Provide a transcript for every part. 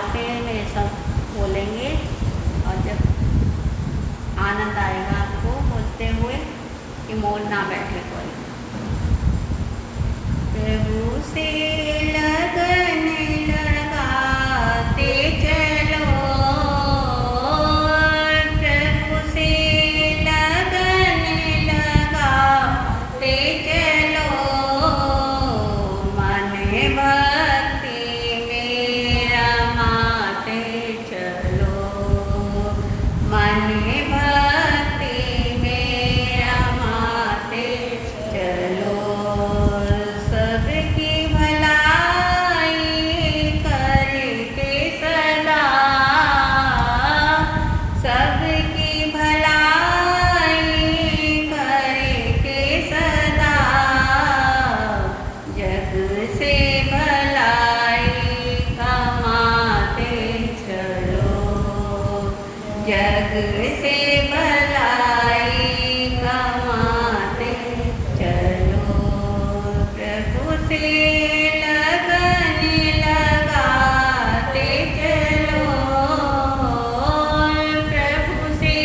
से मेरे सब बोलेंगे और जब आनंद आएगा आपको बोलते हुए कि मोल ना बैठे कोई। प्रभु से लगन लगाते चलो, प्रभु से लगन लगाते चलो, मन भक्ति में रमाते चलो, मन भक्ति में रमाते चलो। सबकी भलाई करके सदा, सबकी भलाई करके सदा, जग से भलाई कमाते चलो, जग से भलाई कमाते चलो। प्रभु से लगन लगाते चलो, प्रभु से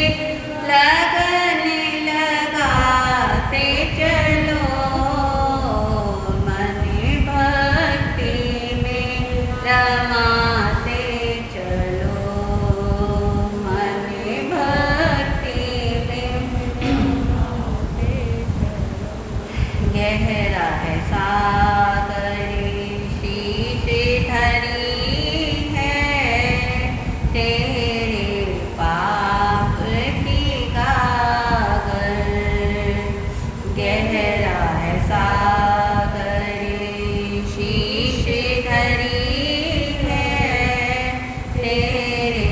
लगन लगाते चलो, मन भक्ति में रमाते चलो, मन भक्ति में रमाते चलो। गहरा है सागर शीश धरी है, तेरे पाप की गागर। गहरा है सागर शीश धरी है, तेरे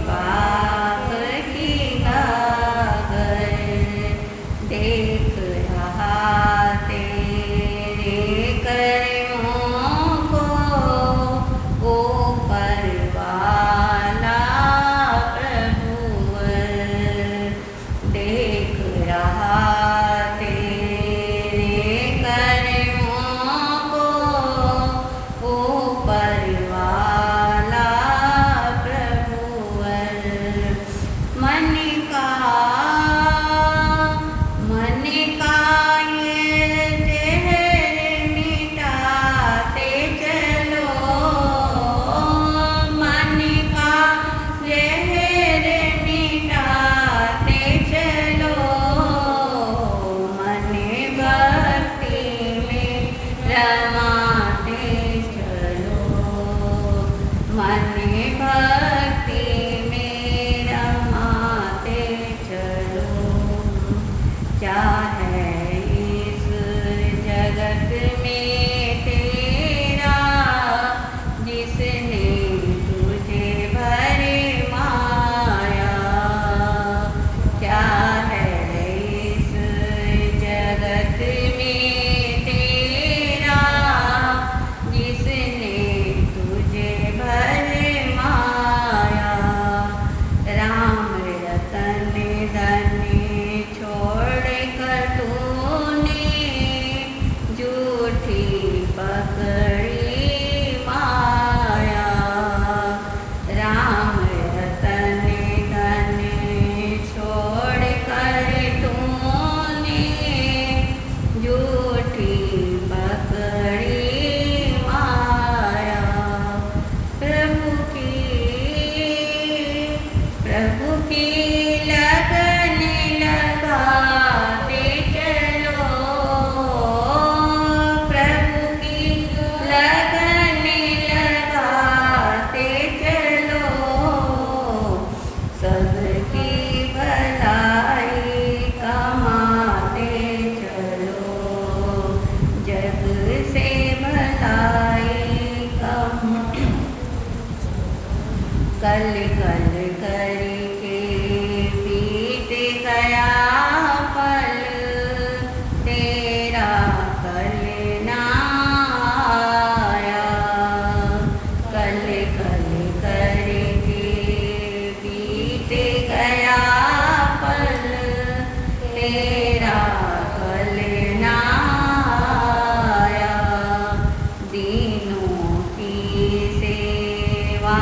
पाप की गागर। देख रहा तेरे कर्मों को ऊपर वाला प्रभुवर। देख रहा तेरे कर्मों को ऊपर वाला प्रभुवर। मन का ये जहर मिटाते चलो, मन का जहर मिटाते चलो, मन भक्ति में रमाते चलो, मन भक्ति में रमाते चलो। चाहे इस जगत में तेरा जिसने तुझे भरे माया, चाहे इस जगत में तेरा जिसने तुझे भरे माया। राम रतन धन छोड़ कर तूने झूठी पकड़ी माया। राम रतन धन छोड़ कर तूने झूठी पकड़ी माया। प्रभु की लगन लगाते चलो, प्रभु की लगन लगाते चलो, सबकी भलाई कमाते चलो, जग से भलाई कमाते। कल कल करके बीत गया पल, तेरा कल ना आया। कल कल करके बीत गया पल, तेरा कल ना आया। दीनों की सेवा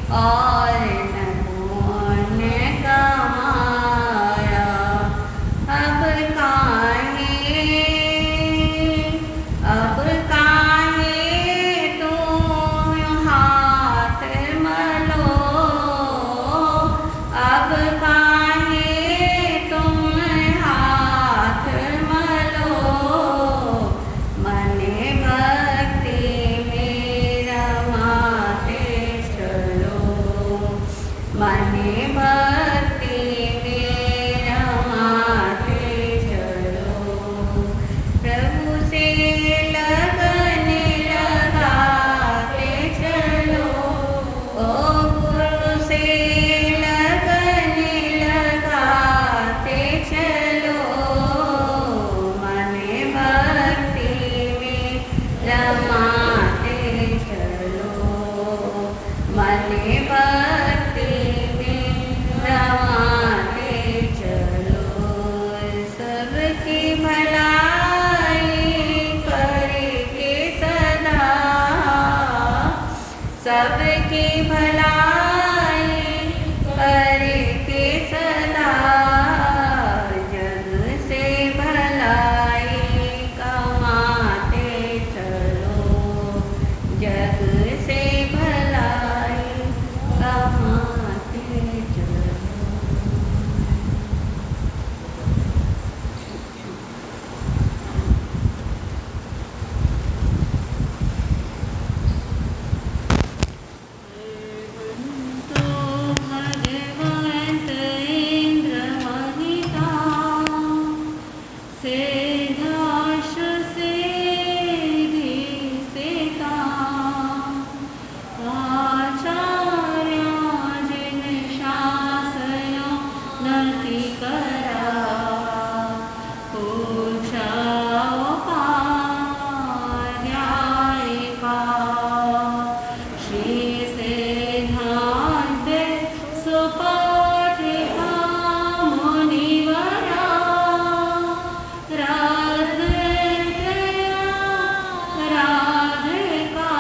और न पुण्य कमाया, अब काहे तुम हाथ मलो, अब काहे तुम हाथ मलो, मने भक्ति में रमाते चलो, मने भक्ति में रमाते चलो, प्रभु से लगन लगाते चलो, ओ गुरु से लगन लगाते चलो, मने भक्ति में रमाते चलो, मने भक्ति में रमाते चलो, सबकी भलाई करके सदा, सबकी भलाई करके सदा, जग से भलाई कमाते चलो, जग से भलाई कमाते चलो। भगवंत इंद्र महिता, सेधाश से स्थिता, आचार्य जिन शासनो नति करा, पूछाओ पाध्यायिका, श्री सेनाद्य सुपाठिका मुनिवरा, राधिका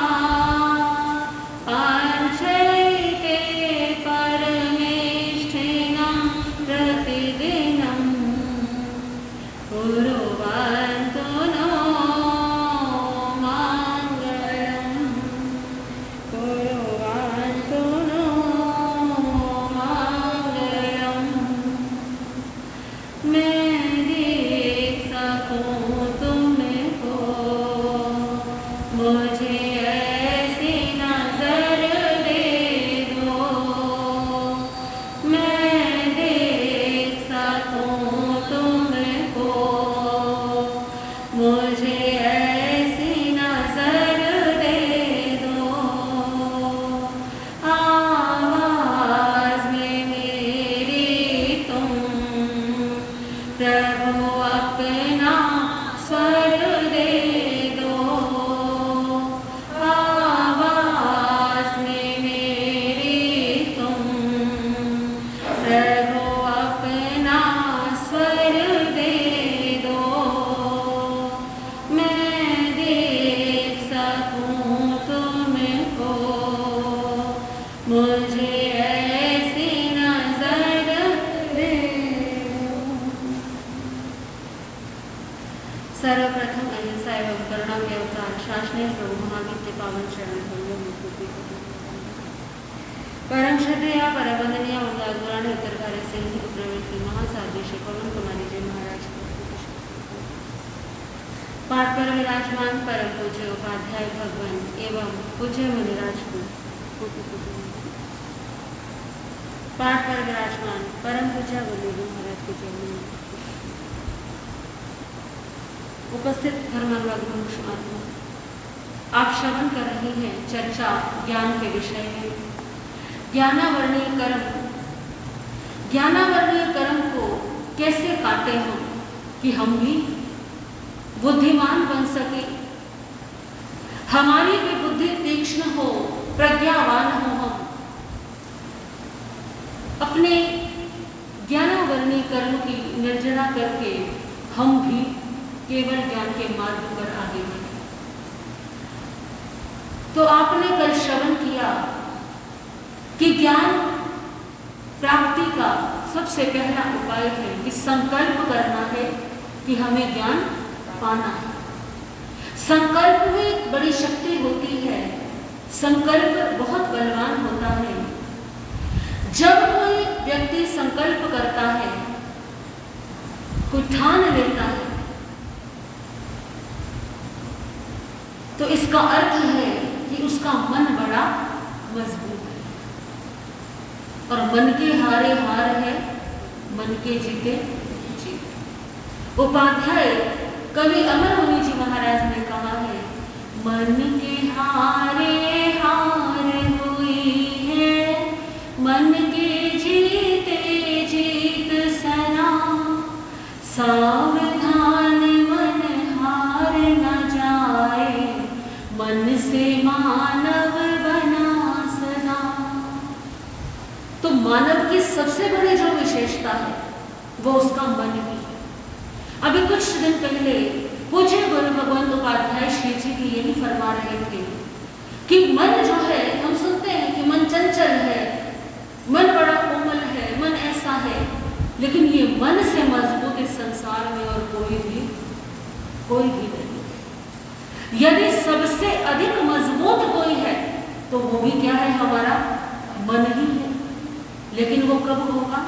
पांचैते परमेष्ठिनं प्रतिदिनं, कुर्वन्तु नो मङ्गलम्, कुर्वन्तु नो मङ्गलम्। मैं देख सकूं तुमको, मुझे ऐसी नजर दे दो, मैं देख सकूं तुमको, मुझे ऐसी नजर दे दो, आवाज में मेरी तुम प्रभु अपना स्वर दे दो, आवाज में मेरी तुम प्रभु अपना स्वर दे दो, मैं देख सकूं तुमको, मुझे ऐसी नजर दे दो। सर्वप्रथम अहिंसा एवं करुणा के अवतार शासनीय प्रभु महावीर के पावन चरण कमलों में स्तुति करते हैं। परम श्रद्धेय परवंदनीय उदागुराने उत्तरकार्य सिंह की प्रवृत्ति महासाध्य श्री पवन कुमारी जी महाराज को पाठ पर विराजमान परम पूज्य उपाध्याय भगवान एवं पूज्य मुनिराज को पाठ पर विराजमान परम पूज्य गुरुदेव महाराज के चरणों में उपस्थित धर्मानुराग आत्मा, आप श्रवण कर रहे हैं चर्चा ज्ञान के विषय में। ज्ञानावर्णीय कर्म, ज्ञानावर्णीय कर्म को कैसे काटे हम कि हम भी बुद्धिमान बन सके, हमारी भी बुद्धि तीक्ष्ण हो, प्रज्ञावान हो, हम अपने ज्ञानावर्णीय कर्म की निर्जना करके हम भी केवल ज्ञान के मार्ग पर आगे बढ़े। तो आपने कल श्रवण किया कि ज्ञान प्राप्ति का सबसे पहला उपाय है कि संकल्प करना है कि हमें ज्ञान पाना है। संकल्प में बड़ी शक्ति होती है, संकल्प बहुत बलवान होता है। जब कोई व्यक्ति संकल्प करता है, कोई ठान लेता है, तो इसका अर्थ है कि उसका मन बड़ा मजबूत है और मन के हारे हार है, मन के जीते जीत। उपाध्याय कवि अमर मुनि जी महाराज ने कहा है, मन के हारे हार हुई है, मन के जीते जीत सना, सावधान मन हार न जाए, मन से मानव बना सदा। तो मानव की सबसे बड़ी जो विशेषता है वो उसका मन ही है। अभी कुछ दिन पहले पूज्य गुरु भगवंत उपाध्याय श्री जी भी यही फरमा रहे थे कि मन जो है, हम सुनते हैं कि मन चंचल है, मन बड़ा कोमल है, मन ऐसा है, लेकिन ये मन से मजबूत इस संसार में और कोई भी नहीं। यदि सबसे अधिक मजबूत कोई है तो वो भी क्या है, हमारा मन ही है। लेकिन वो कब होगा?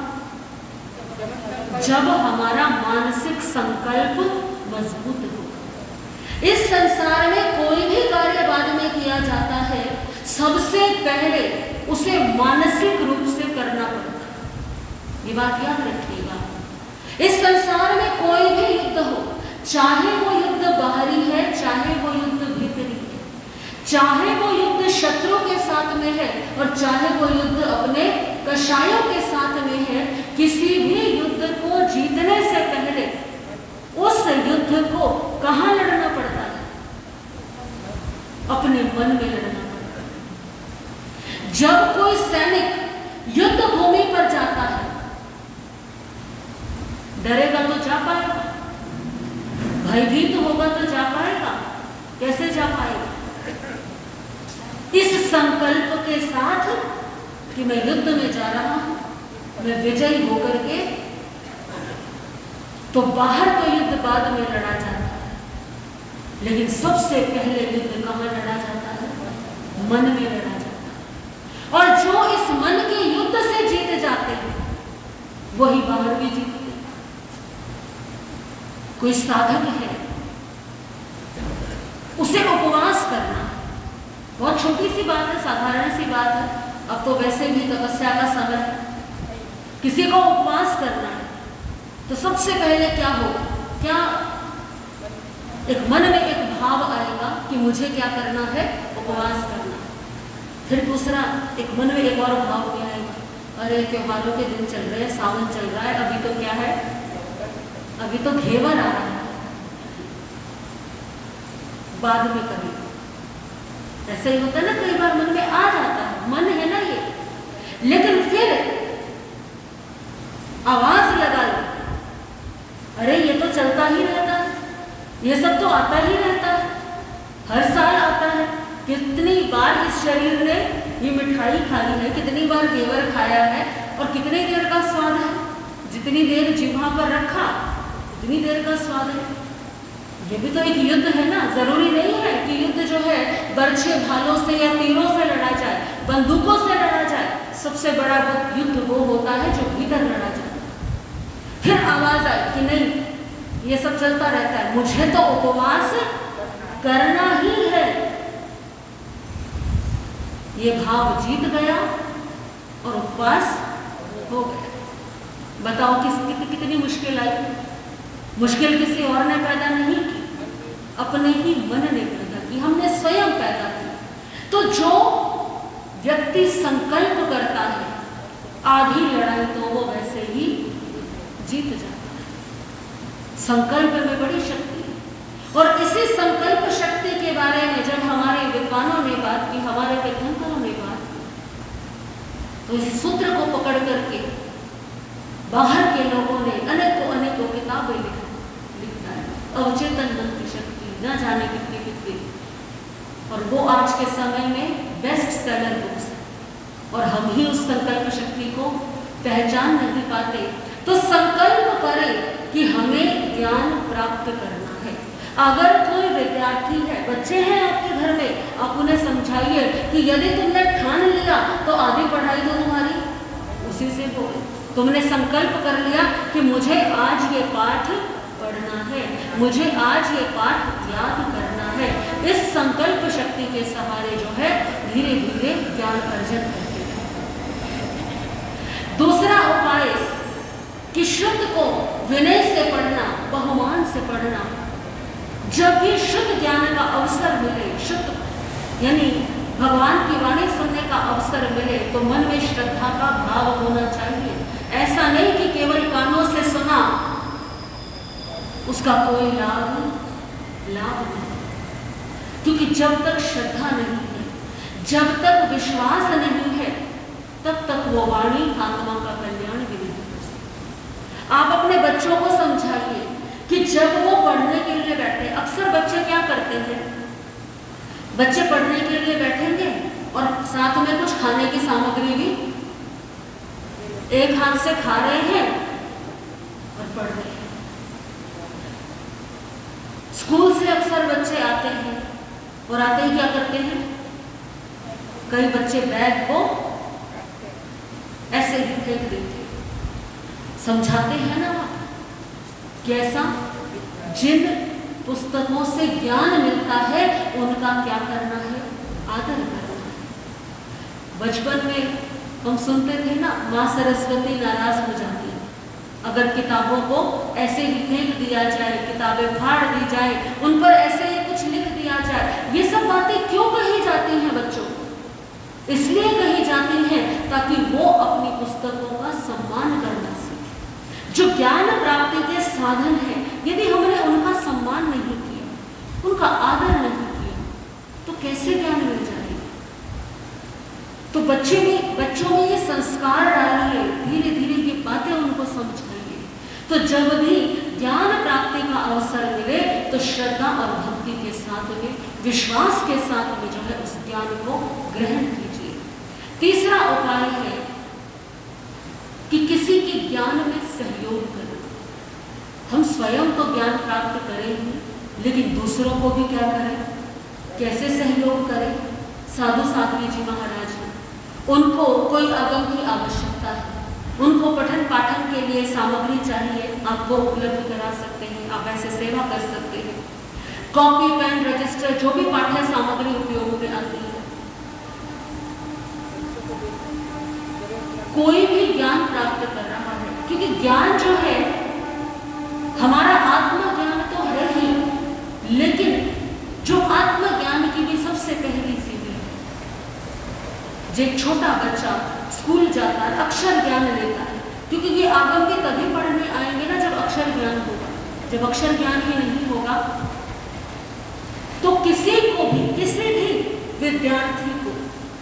जब हमारा मानसिक संकल्प मजबूत होगा। इस संसार में कोई भी कार्य बाद में किया जाता है, सबसे पहले उसे मानसिक रूप से करना पड़ता है। ये बात याद रखिएगा। इस संसार में कोई भी युद्ध हो, चाहे वो युद्ध बाहरी है, चाहे वो युद्ध भीतरी है, चाहे वो युद्ध शत्रु के साथ में है और चाहे वो युद्ध अपने कषायों के साथ में है, किसी भी युद्ध को जीतने से पहले उस युद्ध को कहां लड़ना पड़ता है? अपने मन में लड़ना पड़ता है। जब कोई सैनिक युद्ध भूमि पर जाता है, डरेगा तो जा पाएगा, भयभीत होगा तो जा पाएगा? कैसे जा पाएगा? इस संकल्प के साथ कि मैं युद्ध में जा रहा हूं, मैं विजयी होकर के, तो बाहर तो युद्ध बाद में लड़ा जाता है, लेकिन सबसे पहले युद्ध कहां लड़ा जाता है? मन में लड़ा जाता है। और जो इस मन के युद्ध से जीत जाते हैं वही बाहर भी जीतते हैं। कोई साधक है, उसे उपवास करना बहुत छोटी सी बात है, साधारण सी बात है। अब तो वैसे भी तपस्या का समय है, किसी को उपवास करना है तो सबसे पहले क्या होगा? क्या एक मन में एक भाव आएगा कि मुझे क्या करना है? उपवास करना है। फिर दूसरा एक मन में एक और भाव क्या आएगा? अरे त्योहारों के दिन चल रहे हैं, सावन चल रहा है, अभी तो क्या है, अभी तो घेवर आ रहा है, बाद में कभी। ऐसा ही होता है ना, कई बार मन में आ जाता है, मन है ना ये, लेकिन फिर आवाज लगा लो, अरे ये तो चलता ही रहता है, ये सब तो आता ही रहता है, हर साल आता है। कितनी बार इस शरीर ने ये मिठाई खाई है, कितनी बार घेवर खाया है, और कितनी देर का स्वाद है? जितनी देर जिह्वा पर रखा उतनी देर का स्वाद है। ये भी तो एक युद्ध है ना। जरूरी नहीं है कि युद्ध जो है बर्छे भालों से या तीरों से लड़ा जाए, बंदूकों से लड़ा जाए। सबसे बड़ा युद्ध वो होता है जो भीतर लड़ा जाता है। फिर आवाज आई कि नहीं, ये सब चलता रहता है, मुझे तो उपवास करना ही है। ये भाव जीत गया और उपवास हो गया। बताओ कितनी मुश्किल आई? मुश्किल किसी और ने पैदा नहीं की, अपने ही मन ने पैदा की, हमने स्वयं पैदा की। तो जो व्यक्ति संकल्प करता है, आधी लड़ाई तो वो वैसे ही जीत जाता है। संकल्प में बड़ी शक्ति है। और इसी संकल्प शक्ति के बारे में जब हमारे विद्वानों ने बात की, हमारे तीर्थंकरों ने बात की, तो इस सूत्र को पकड़ करके बाहर के लोगों ने अनेकों किताबें लिखता है। अवचेतन मन की शक्ति, न जाने कितनी। और वो आज के समय में बेस्ट सेलर बुक्स है। और हम ही उस संकल्प शक्ति को पहचान नहीं पाते, तो संकल्प करें कि हमें ज्ञान प्राप्त करना है। अगर कोई विद्यार्थी है, बच्चे हैं आपके घर में, आप उन्हें समझाइए कि यदि तुमने ठान लिया तो आधी पढ़ाई तो तुम्हारी उसी से हो। तुमने संकल्प कर लिया कि मुझे आज ये पाठ पढ़ना है, मुझे आज ये पाठ याद करना है। इस संकल्प शक्ति के सहारे जो है धीरे धीरे ज्ञान अर्जन करते हैं। दूसरा उपाय कि शुद्ध को विनय से पढ़ना, बहुमान से पढ़ना। जब भी शुद्ध ज्ञान का अवसर मिले, शुद्ध यानी भगवान की वाणी सुनने का अवसर मिले, तो मन में श्रद्धा का भाव होना चाहिए। ऐसा नहीं कि केवल कानों से सुना, उसका कोई लाभ नहीं, क्योंकि जब तक श्रद्धा नहीं है, जब तक विश्वास नहीं है, तब तक वो वाणी आत्मा का कल्याण भी नहीं कर सकती। आप अपने बच्चों को समझाइए कि जब वो पढ़ने के लिए बैठे, अक्सर बच्चे क्या करते हैं, बच्चे पढ़ने के लिए बैठेंगे और साथ में कुछ खाने की सामग्री भी एक हाथ से खा रहे हैं और पढ़ रहे हैं। स्कूल से अक्सर बच्चे आते हैं और आते ही क्या करते हैं, कई बच्चे बैग को ऐसे ही फेंक देते। समझाते हैं ना कैसा, जिन पुस्तकों से ज्ञान मिलता है उनका क्या करना है, आदर करना है। बचपन में हम सुनते थे ना, माँ सरस्वती नाराज हो जाती है अगर किताबों को ऐसे ही फेंक दिया जाए, किताबें फाड़ दी जाए, उन पर ऐसे ही कुछ लिख दिया जाए। ये सब बातें क्यों कही जाती हैं बच्चों? इसलिए कही जाती हैं ताकि वो अपनी पुस्तकों का सम्मान करना सीखे। जो ज्ञान प्राप्ति के साधन है, यदि हमने उनका सम्मान नहीं किया, उनका आदर नहीं किया, तो कैसे ज्ञान मिल जाएगा? तो बच्चों में ये संस्कार डालिए, धीरे धीरे ये बातें उनको समझाइए। तो जब भी ज्ञान प्राप्ति का अवसर मिले तो श्रद्धा और भक्ति के साथ में, विश्वास के साथ में जो है उस ज्ञान को ग्रहण कीजिए। तीसरा उपाय है कि किसी के ज्ञान में सहयोग करना। हम स्वयं तो ज्ञान प्राप्त करें ही, लेकिन दूसरों को भी क्या करें, कैसे सहयोग करें? साधु साध्वी जी महाराज हैं, उनको कोई आगम की आवश्यकता है, उनको पठन पाठन के लिए सामग्री चाहिए, आप वो उपलब्ध करा सकते हैं, आप ऐसे सेवा कर सकते हैं। कॉपी पेन रजिस्टर जो भी पाठ्य सामग्री उपयोग में आती है, कोई भी ज्ञान प्राप्त कर रहा है, क्योंकि ज्ञान जो है हमारा आत्मज्ञान तो है ही, लेकिन जो आत्मज्ञान की भी सबसे पहली सीढ़ी है। जो छोटा बच्चा स्कूल जाता है, अक्षर ज्ञान लेता है, क्योंकि ये आगम भी तभी पढ़ने आएंगे ना जब अक्षर ज्ञान होगा। जब अक्षर ज्ञान ही नहीं होगा तो किसी भी विद्यार्थी को,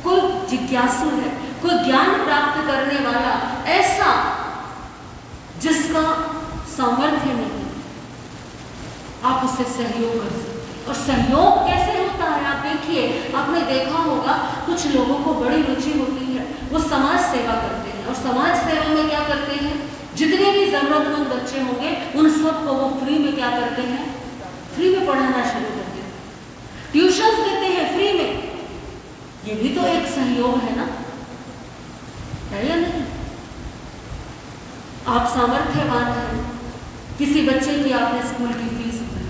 कोई जिज्ञासु है, कोई ज्ञान प्राप्त करने वाला ऐसा जिसका सामर्थ्य नहीं, आप उससे सहयोग कर सकते हैं। और सहयोग कैसे होता है आप देखिए, आपने देखा होगा कुछ लोगों को बड़ी रुचि होती है, वो समाज सेवा करते हैं, और समाज सेवा में क्या करते हैं, जितने भी जरूरतमंद बच्चे होंगे उन सबको वो फ्री में क्या करते हैं, फ्री में पढ़ाना शुरू करते हैं, ट्यूशंस देते हैं फ्री में। ये भी तो एक सहयोग है ना, है या नहीं? आप सामर्थ्यवान हैं, किसी बच्चे की आपने स्कूल की फीस भरी,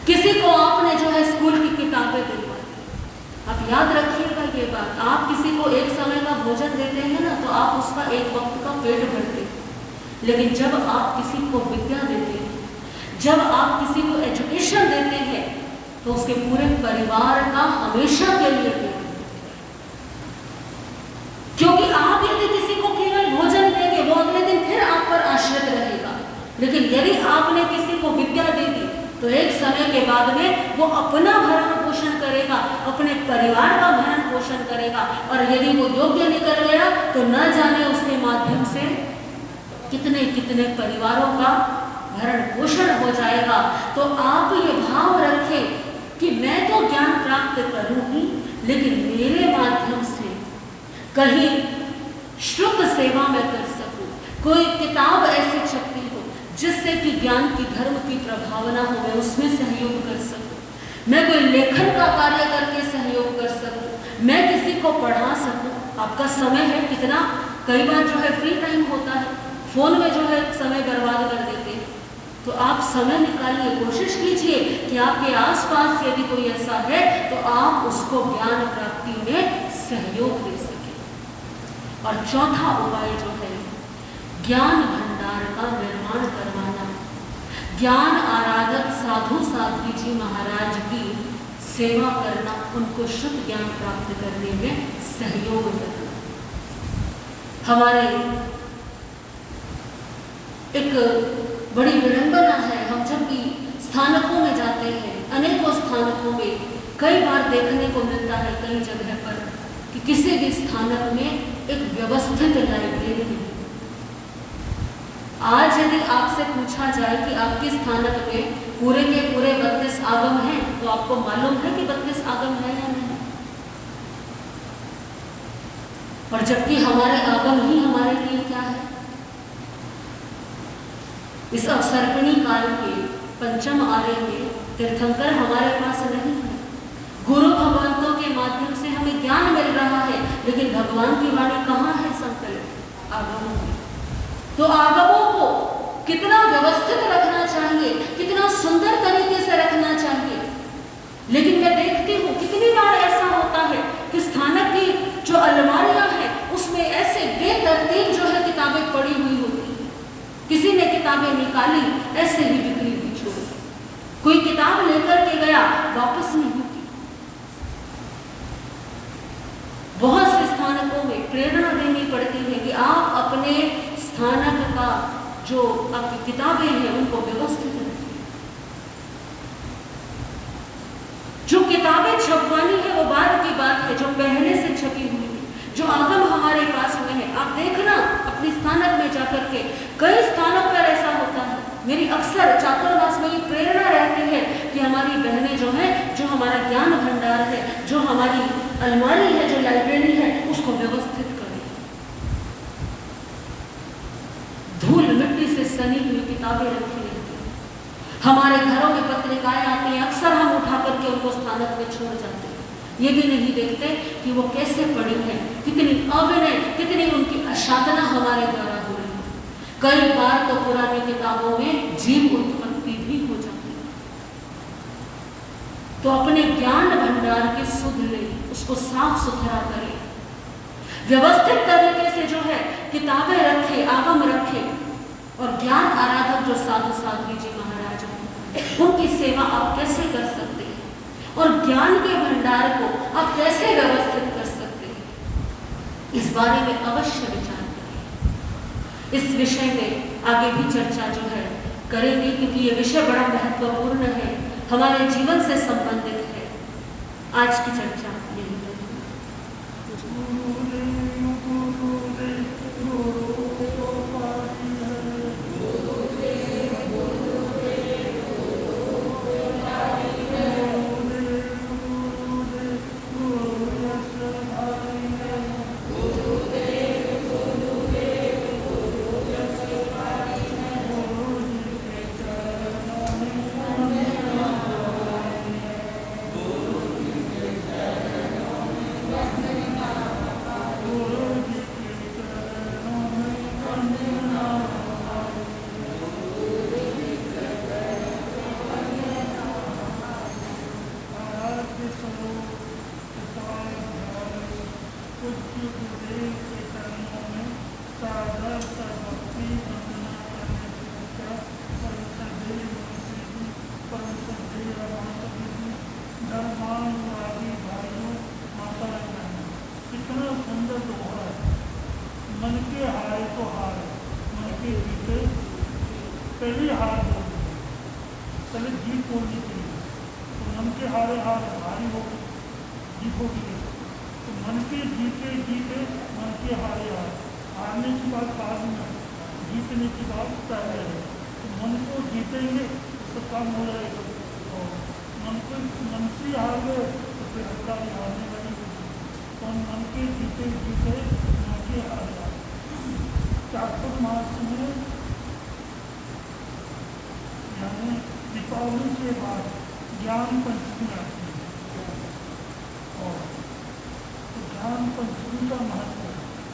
किसी को आपने जो है स्कूल की किताबें दिलवाई। आप याद रखिएगा ये बात, आप किसी को एक समय का भोजन देते हैं ना, तो आप उसका एक वक्त का पेट भरते हैं, लेकिन जब आप किसी को विद्या देते हैं, जब आप किसी को एजुकेशन देते हैं, तो उसके पूरे परिवार का हमेशा के लिए पेट भरते हैं। क्योंकि आप यदि किसी को केवल भोजन देंगे, वो अगले दिन फिर आप पर आश्रित रहेगा, लेकिन यदि आपने किसी को विद्या दे दी तो एक समय के बाद में वो अपना भरण पोषण करेगा, अपने परिवार का भरण पोषण करेगा, और यदि वो योग्य निकल गया तो न जाने उसके माध्यम से कितने कितने परिवारों का भरण पोषण हो जाएगा। तो आप ये भाव रखें कि मैं तो ज्ञान प्राप्त करूंगी, लेकिन मेरे माध्यम से कहीं शुद्ध सेवा में कर सकूं, कोई किताब ऐसी छपती हो जिससे कि ज्ञान की धर्म की प्रभावना हो, मैं उसमें सहयोग कर सकूं, मैं कोई लेखन का कार्य करके सहयोग कर सकूं, मैं किसी को पढ़ा सकूं। आपका समय है कितना, कई बार जो है फ्री टाइम होता है, फोन में जो है समय बर्बाद कर देते हैं, तो आप समय निकालिए, कोशिश कीजिए कि आपके आसपास यदि कोई ऐसा है तो आप उसको ज्ञान प्राप्ति में सहयोग दे सकें। और चौथा उपाय जो है ज्ञान भंडार का निर्माण करवाना, ज्ञान आराधक साधु साध्वी जी महाराज की सेवा करना, उनको शुद्ध ज्ञान प्राप्त करने में सहयोग करना। हमारे एक बड़ी विडंबना है, हम जब भी स्थानकों में जाते हैं, अनेकों स्थानकों में कई बार देखने को मिलता है कई जगह पर कि किसी भी स्थानक में एक व्यवस्थित लाइब्रेरी नहीं। आज यदि आपसे पूछा जाए कि आपके स्थानक में पूरे के पूरे 32 आगम हैं, तो आपको मालूम है कि 32 आगम है या नहीं? और जबकि हमारे आगम ही हमारे लिए क्या है? इस अवसर्पिणी काल के पंचम आर्य में तीर्थंकर हमारे पास नहीं है। गुरु भगवंतों के माध्यम से हमें ज्ञान मिल रहा है, लेकिन भगवान की वाणी कहाँ है? संकल्प आगमों में। तो आगमों को कितना व्यवस्थित रखना चाहिए, कितना सुंदर तरीके से रखना चाहिए। लेकिन मैं देखती हूँ कितनी बार ऐसा होता है कि स्थानक की जो अलमारियां हैं उसमें ऐसे बेतरतीब जो है किताबें पड़ी हुई होती है। किसी ने किताबें निकाली, ऐसे ही बिखरी हुई छोड़ी, कोई किताब लेकर के गया, वापस नहीं होती। बहुत से स्थानकों में प्रेरणा देनी पड़ती है कि आप अपने स्थानक का जो आपकी किताबें हैं उनको व्यवस्थित रखिए। जो किताबें छपवानी है वो बाद की बात है, जो पहले से छपी हुई है, जो आगम हमारे पास में है, आप देखना अपने स्थानक में जाकर के, कई स्थानों पर ऐसा होता है। मेरी अक्सर चातुर्मास में ये प्रेरणा रहती है कि हमारी बहनें जो हैं, जो हमारा ज्ञान भंडार है, जो हमारी अलमारी है, जो लाइब्रेरी है, उसको व्यवस्थित करें। धूल मिट्टी से सनी हुई किताबें रखी रहती हैं। हमारे घरों में पत्रिकाएं आती हैं, अक्सर हम उठा करके उनको स्थानक में छोड़ जाते हैं। ये भी नहीं देखते कि वो कैसे पड़ी है, कितनी अविनय, कितनी उनकी अशाधना हमारे द्वारा हो रही है। कई बार तो पुरानी किताबों में जीव उत्पत्ति भी हो जाती है। तो अपने ज्ञान भंडार की सुध ले, उसको साफ सुथरा करें, व्यवस्थित तरीके से जो है किताबें रखे, आगम रखे, और ज्ञान आराधक जो साधु साध्वी जी महाराज हैं उनकी सेवा आप कैसे कर सकते हैं, और ज्ञान के भंडार को आप कैसे व्यवस्थित कर सकते हैं, इस बारे में अवश्य विचार करें। इस विषय में आगे भी चर्चा जो है करेंगे, क्योंकि ये विषय बड़ा महत्वपूर्ण है, हमारे जीवन से संबंधित है। आज की चर्चा यही है। मन के जीते जीते के आधार चातुर्मास में यानी दीपावली के बाद ज्ञान पंचमी आती है और तो ज्ञान पंचमी का महत्व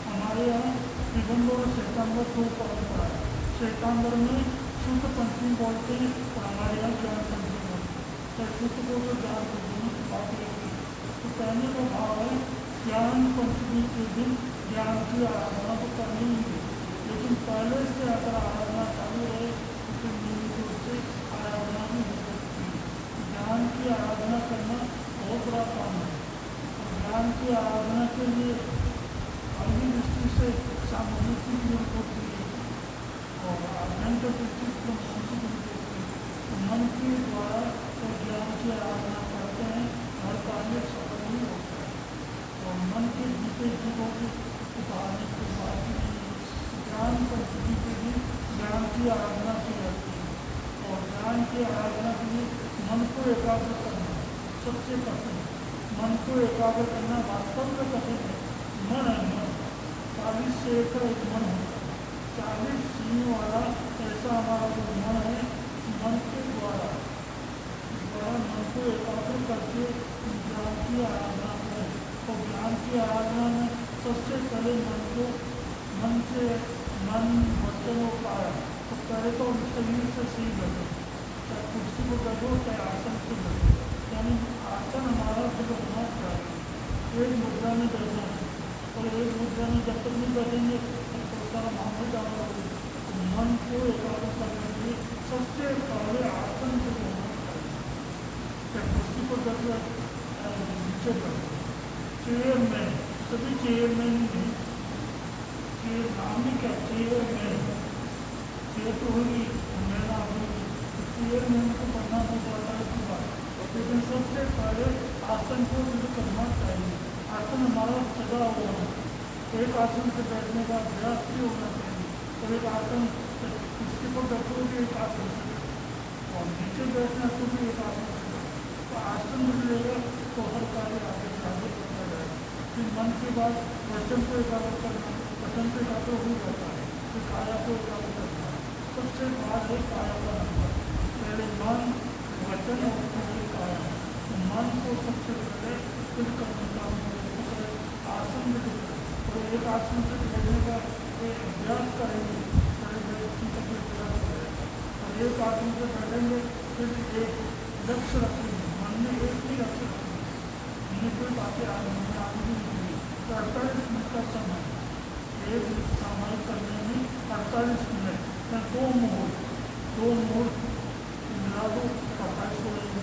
हमारे यहाँ निबंधों में श्वेतांबर को परंपरा है। श्वेतांबर में शुद्ध पंचमी बोलते हैं और हमारे यहाँ ज्ञान पंचमी बोलते हैं। तो शुद्ध को तो ज्ञान पंचमी की बात रहती है। तो कहने का भाव है ज्ञान पंचमी के दिन ज्ञान की आराधना तो करनी ही है, लेकिन पहले से अगर आराधना चालू रहे तो फिर नियमित रूप से आराधना भी हो सकती है। ज्ञान की आराधना करना बहुत बड़ा काम है और ज्ञान की आराधना के लिए अन्य दृष्टि से सामूहिक की जरूरत होती है और आभ्यंतर दृष्टि से मन की जरूरत होती है। तो मन के द्वारा तो ज्ञान की आराधना करते हैं, हर कार्य सफल नहीं होता है और मन के जीते जीवों की उतारने के बाद ज्ञान पंचमी के लिए ज्ञान की आराधना की जाती है और ज्ञान की आराधना के लिए मन को एकाग्र करना सबसे कठिन है। मन को एकाग्र करना वास्तव में कठिन है। मन है मन 40 से एक मन है, 40 सीढ़ी वाला ऐसा हमारा जो मन है, मन के द्वारा मन को एकाग्र करके ज्ञान की आराधना करें। और ज्ञान की आराधना में सबसे पहले मन से मन वचन और काया तो पहले तो शरीर से सीख लगे, चाहे कुर्सी को बैठो चाहे आसन से बैठो, यानी आसन हमारा फिर होना चाहिए। एक मुद्रा में बैठना है और एक मुद्रा में जब तक नहीं बैठेंगे तो सारा मामला जाना होगा। तो मन को एकाग्र करने के लिए सबसे पहले आसन से होना चाहिए, चाहे कुर्सी को बैठो नीचे बैठो। चेयर में सभी चेयर में नहीं, चेयर नाम ही क्या चेयर में, चेयर तो होगी मेरा होगी, चेयर में उनको पढ़ना तो पड़ता है की बात, लेकिन सबसे पहले आसन को करना चाहिए। आसन हमारा सजा हुआ है, एक आसन से बैठने का अभ्यास भी होना चाहिए और एक आसन किसी को बैठो भी एक आसन से और नीचे बैठना तो भी एक आसन से। तो आसन मिलेगा तो हर कार्य आगे से आगे करता जाएगा। फिर मन के बाद वचन को एकाग्र करना, वचन को एकाग्र हो जाता है, फिर काया को एकाग्र करना है। सबसे बाद है काया का नंबर, पहले मन वचन और फिर काया। तो मन को सबसे पहले फिर करने का आसन में जुड़ना और एक आसन से बैठने का एक अभ्यास करेंगे, पहले बैठने का भी अभ्यास करेंगे और एक आसन से बैठेंगे फिर एक लक्ष्य रखेंगे, मन में एक ही लक्ष्य रखेंगे, ये कोई बातें आगे नहीं होगी। तो 48 मिनट का समय, एक सामायिक करने में 48 मिनट में 2 मुहूर्त मिला दो 28 हो जाएंगे।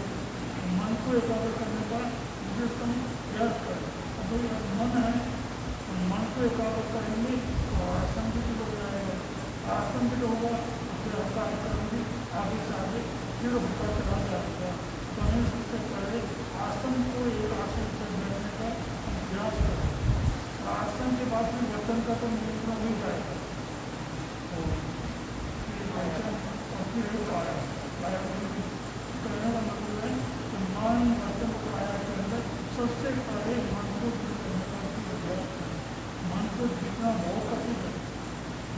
मन को एकाग्र करने का मुझे प्रयास करें। अगर मन है तो मन को एकाग्र करेंगे तो आसन भी हो जाएगा, आसन भी होगा तो फिर कार्य करेंगे आगे से आगे फिर होता चला जाएगा। तो हमें सबसे पहले आसन को एक आसन से बैठने का अभ्यास करें। आसन के बाद फिर वचन का तो नियंत्रण हो जाएगा और फिर वचन और फिर काया कहने का मतलब है कि मन वचन काया के अंदर सबसे पहले मन को करने का अभ्यास करें। मन को जीतना बहुत कठिन है,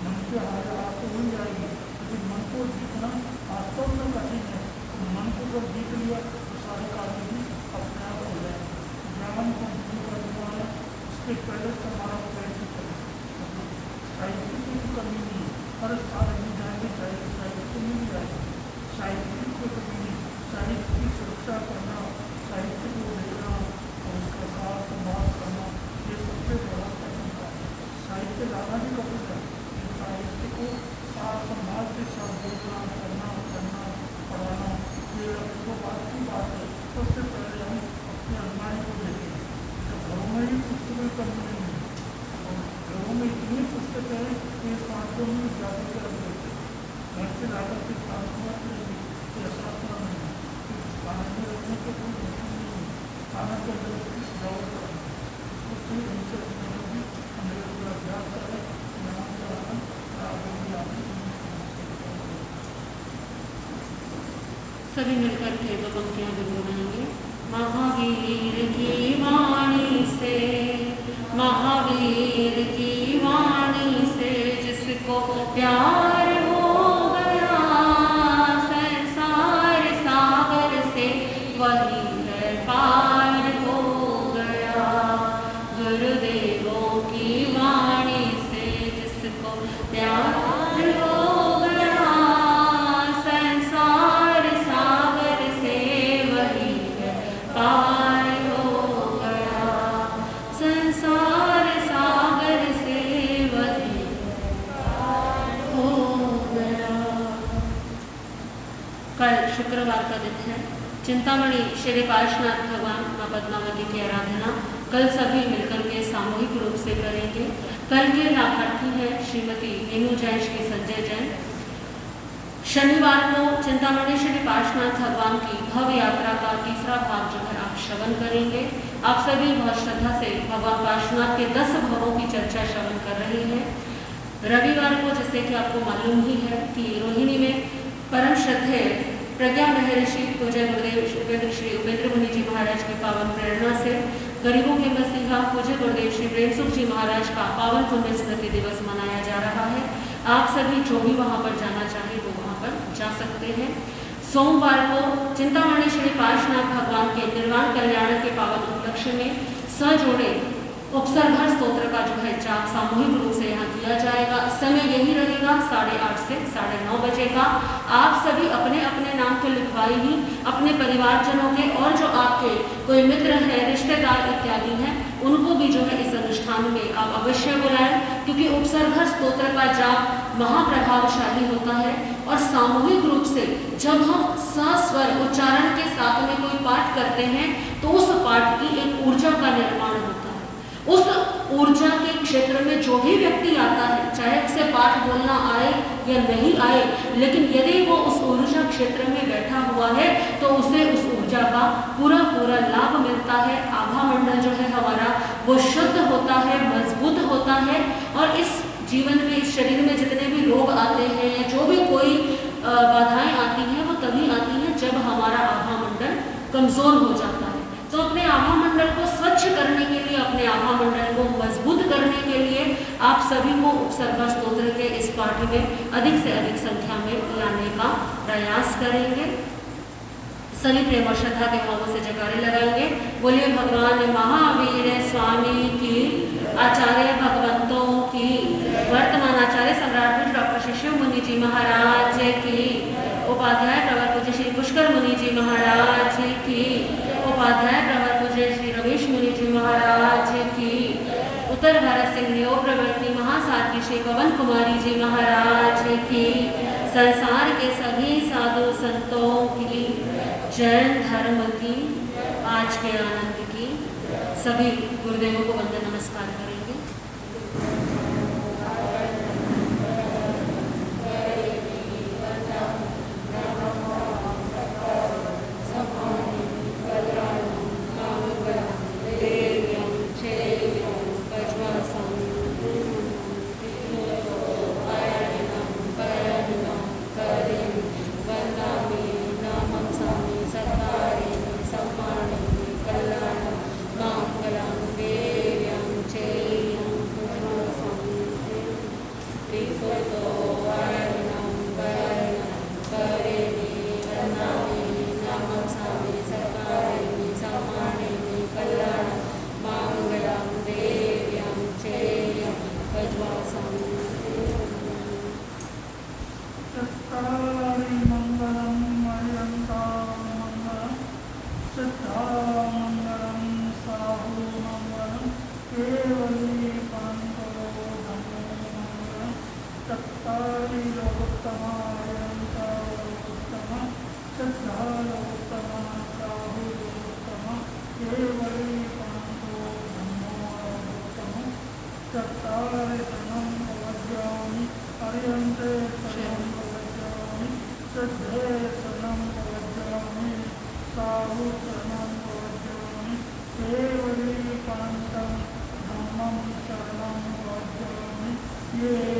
मन के हालात तो हो जाएगी लेकिन मन को जीतना वास्तव में कठिन है। मन को जब जीत लिया तो सारे कार्य भी अपने आप हो जाएंगे। ज्ञान को करना है उसके पहले हमारा प्रयत्न करें। साहित्य की कमी नहीं है, हर साल मिल जाएंगे, साहित्य मिल जाएगा, साहित्य को कमी नहीं। साहित्य की सुरक्षा करना, साहित्य को देखना और उसका साथ संभाल करना ये सबसे बड़ा कठिन काम है। साहित्य लाना भी कठिन है, साहित्य को साथ संभाल के साथ देखना करना पढ़ाना ये तो बात की बात है। सबसे पहले हम अपने अनुमान को देखें। तो घरों में ही पुस्तकें कम नहीं है और घरों में इतनी पुस्तक है कि पाँचों में ज़्यादा कर देते घर से ज़्यादा फिर खाना ऐसा नहीं है, खाना में रखने के कोई मौसम नहीं है, खाना के अंदर उसकी सजावट करना तो ठीक उनसे मेरे पूरा अभ्यास करें। यहाँ से सभी मिलकर के 2 पंक्तियां गुनगुनाएंगे। महावीर की वाणी से, महावीर की वाणी रविवार का दिन है। चिंतामणि श्री पार्श्वनाथ भगवान माँ पद्मावती की आराधना कल सभी मिलकर के सामूहिक रूप से करेंगे। कल के लाभार्थी हैं श्रीमती मीनू जैन, श्री संजय जैन। शनिवार को चिंतामणि श्री पार्श्वनाथ भगवान की भव्य यात्रा का तीसरा भाग जो है आप श्रवण करेंगे। आप सभी बहुत श्रद्धा से भगवान पार्श्वनाथ के 10 भवों की चर्चा श्रवण कर रहे हैं। रविवार को जैसे कि आपको मालूम ही है कि रोहिणी में परम श्रद्धेय प्रज्ञा महर्षि पूज्य गुरुदेव श्री उपेंद्र मुनि जी महाराज की पावन प्रेरणा से गरीबों के मसीहा पूज्य गुरुदेव श्री प्रेम सुख जी महाराज का पावन पुण्य स्मृति दिवस मनाया जा रहा है। आप सभी जो भी वहाँ पर जाना चाहे वो वहाँ पर जा सकते हैं। सोमवार को चिंतामणि श्री पार्श्वनाथ भगवान के निर्वाण कल्याण के पावन उपलक्ष्य में सजोड़े उपसर्ग स्तोत्र का जो है जाप सामूहिक रूप से यहाँ किया जाएगा। समय यही रहेगा 8:30 से 9:30 बजे का। आप सभी अपने अपने नाम तो लिखवाई ही, अपने परिवारजनों के और जो आपके कोई मित्र हैं, रिश्तेदार इत्यादि हैं, उनको भी जो है इस अनुष्ठान में आप अवश्य बुलाएं, क्योंकि उपसर्ग स्तोत्र का जाप महाप्रभावशाली होता है। और सामूहिक रूप से जब हम सस्वर उच्चारण के साथ में कोई पाठ करते हैं तो उस पाठ की एक ऊर्जा का निर्माण होता है। उस ऊर्जा के क्षेत्र में जो भी व्यक्ति आता है, चाहे उसे पाठ बोलना आए या नहीं आए, लेकिन यदि वो उस ऊर्जा क्षेत्र में बैठा हुआ है तो उसे उस ऊर्जा का पूरा लाभ मिलता है। आभा मंडल जो है हमारा वो शुद्ध होता है, मजबूत होता है। और इस जीवन में, इस शरीर में जितने भी रोग आते हैं या जो भी कोई बाधाएं आती हैं वो तभी आती हैं जब हमारा आभा मंडल कमजोर हो जाता है। तो अपने आभा मंडल को स्वच्छ करने के लिए, अपने आभा मंडल को मजबूत करने के लिए आप सभी को उपसर्ग स्तोत्र के इस पाठ में अधिक से अधिक संख्या में लाने का प्रयास करेंगे। सभी प्रेम और श्रद्धा के भावों से जयकारे लगाएंगे। बोलिए भगवान महावीर स्वामी की, आचार्य भगवंतों की, वर्तमान आचार्य सम्राट डॉक्टर श्री शिव मुनि जी महाराज की, उपाध्याय प्रवर पूज्य श्री पुष्कर मुनि जी महाराज की, उपाध्याय प्रवर पूज्य श्री रमेश मुनि जी महाराज की, उत्तर भारत सिंह योग प्रवर्तनी महासाध्वी श्री पवन कुमारी जी महाराज की, संसार के सभी साधु संतों की, जैन धर्म की, आज के आनंद की। सभी गुरुदेवों को वंदन नमस्कार करेंगे। ये